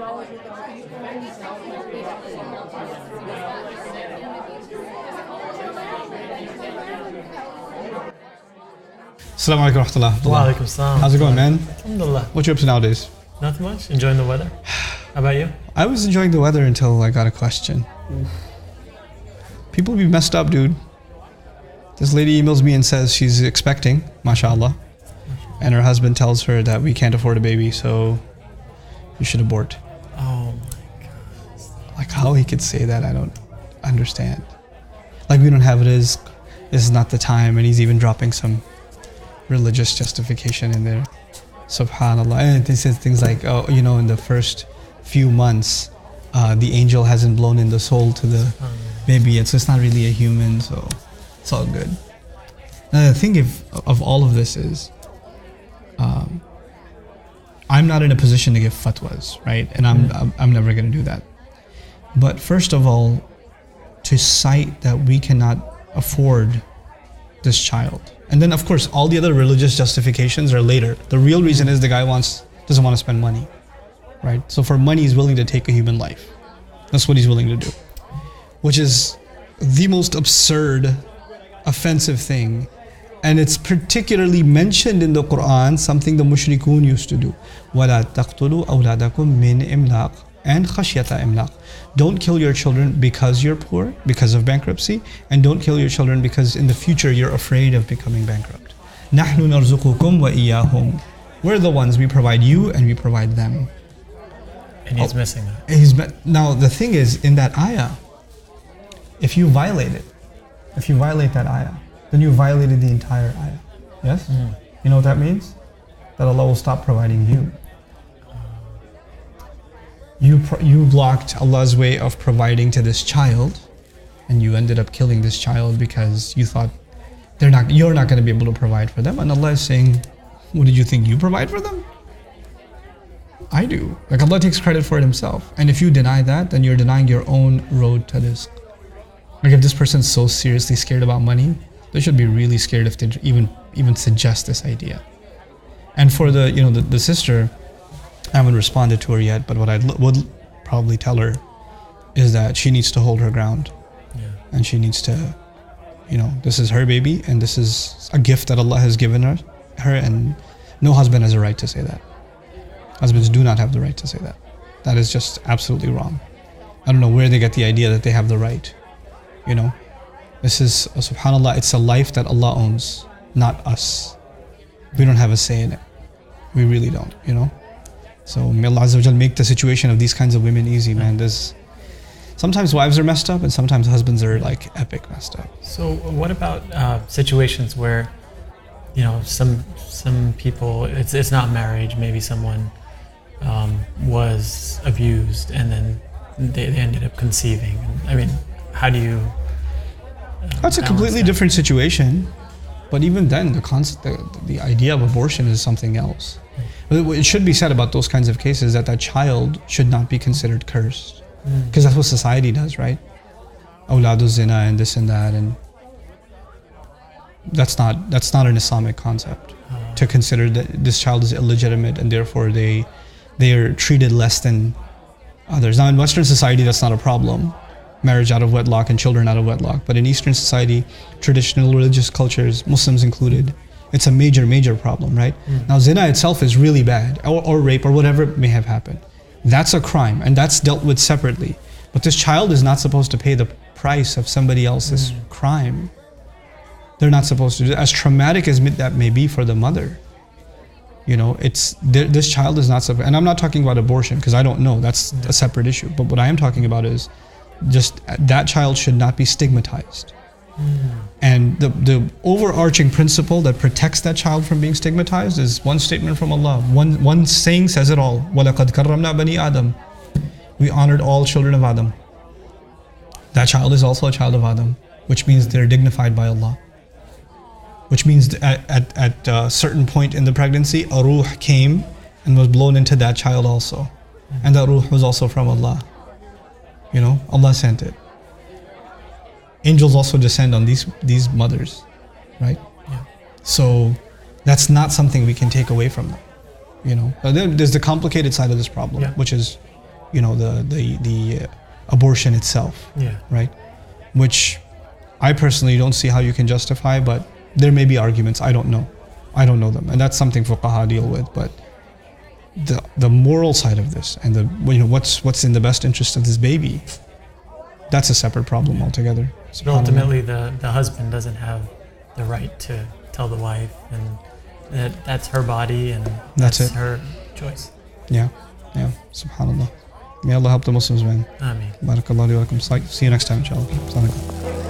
Assalamu alaikum warahmatullah. Wa alaikum assalam. How's it going, man? Alhamdulillah. What you up to nowadays? Nothing much. Enjoying the weather. How about you? I was enjoying the weather until I got a question. People be messed up, dude. This lady emails me and says she's expecting, mashallah, and her husband tells her that we can't afford a baby, so you should abort. Oh my God. Like, how he could say that, I don't understand. Like, we don't have it as, this is not the time, and he's even dropping some religious justification in there. Subhanallah. And he says things like, oh, you know, in the first few months, the angel hasn't blown in the soul to the baby yet, so it's not really a human, so it's all good. Now, the thing of all of this is, I'm not in a position to give fatwas, right? And I'm never going to do that. But first of all, to cite that we cannot afford this child. And then, of course, all the other religious justifications are later. The real reason is the guy doesn't want to spend money, right? So for money, he's willing to take a human life. That's what he's willing to do, which is the most absurd, offensive thing. And it's particularly mentioned in the Quran, something the mushrikun used to do. وَلَا تَقْتُلُوا أَوْلَادَكُمْ مِنْ إِمْلَاقٍ and خَشْيَةَ إِمْلَاقٍ. Don't kill your children because you're poor, because of bankruptcy, and don't kill your children because in the future you're afraid of becoming bankrupt. نَحْنُ نَرْزُقُكُمْ وَإِيَّاهُمْ. We're the ones, we provide you and we provide them. And he's missing that. Now the thing is, in that ayah, if you violate that ayah, then you violated the entire ayah. Yes? You know what that means? That Allah will stop providing you. You blocked Allah's way of providing to this child, and you ended up killing this child because you thought you're not going to be able to provide for them. And Allah is saying, what did you think you provide for them? I do. Like, Allah takes credit for it himself. And if you deny that, then you're denying your own road to rizq. Like, if this person's so seriously scared about money, they should be really scared if they even suggest this idea. And for the sister, I haven't responded to her yet, but what I would probably tell her is that she needs to hold her ground. Yeah. And she needs to, this is her baby, and this is a gift that Allah has given her, and no husband has a right to say that. Husbands do not have the right to say that. That is just absolutely wrong. I don't know where they get the idea that they have the right. This is, subhanAllah, it's a life that Allah owns, not us. We don't have a say in it. We really don't, So may Allah Azza wa Jal make the situation of these kinds of women easy, man. Sometimes wives are messed up and sometimes husbands are like epic messed up. So what about situations where, some people, it's not marriage, maybe someone was abused and then they ended up conceiving. I mean, how do you That's a completely different situation. But even then, the idea of abortion is something else. It should be said about those kinds of cases that child should not be considered cursed. Because that's what society does, right? Awladu zina and this and that, and that's not an Islamic concept. To consider that this child is illegitimate and therefore they are treated less than others. Now in Western society that's not a problem. Marriage out of wedlock and children out of wedlock. But in Eastern society, traditional religious cultures, Muslims included, it's a major problem, right? Now zina itself is really bad, or rape or whatever may have happened. That's a crime and that's dealt with separately. But this child is not supposed to pay the price of somebody else's crime. They're not supposed to do that. As traumatic as that may be for the mother. This child is not supposed, and I'm not talking about abortion because I don't know, that's a separate issue. But what I am talking about is just that child should not be stigmatized. And the overarching principle that protects that child from being stigmatized is one statement from Allah. One saying says it all. وَلَقَدْ كَرَّمْنَا بَنِي آدَمَ. We honored all children of Adam. That child is also a child of Adam, which means they're dignified by Allah. Which means at a certain point in the pregnancy, a ruh came and was blown into that child also. And that ruh was also from Allah. Allah sent it. Angels also descend on these mothers, right? Yeah. So that's not something we can take away from them. There's the complicated side of this problem, which is the abortion itself, Yeah. right? Which I personally don't see how you can justify, but there may be arguments. I don't know them, and that's something fuqaha deal with. But the moral side of this, and what's in the best interest of this baby, that's a separate problem altogether. But ultimately, the husband doesn't have the right to tell the wife, and that's her body, and that's her choice. Yeah. Subhanallah. May Allah help the Muslims, man. Ameen. Barakallahu wa lakum. See you next time, inshallah. Assalamu alaikum.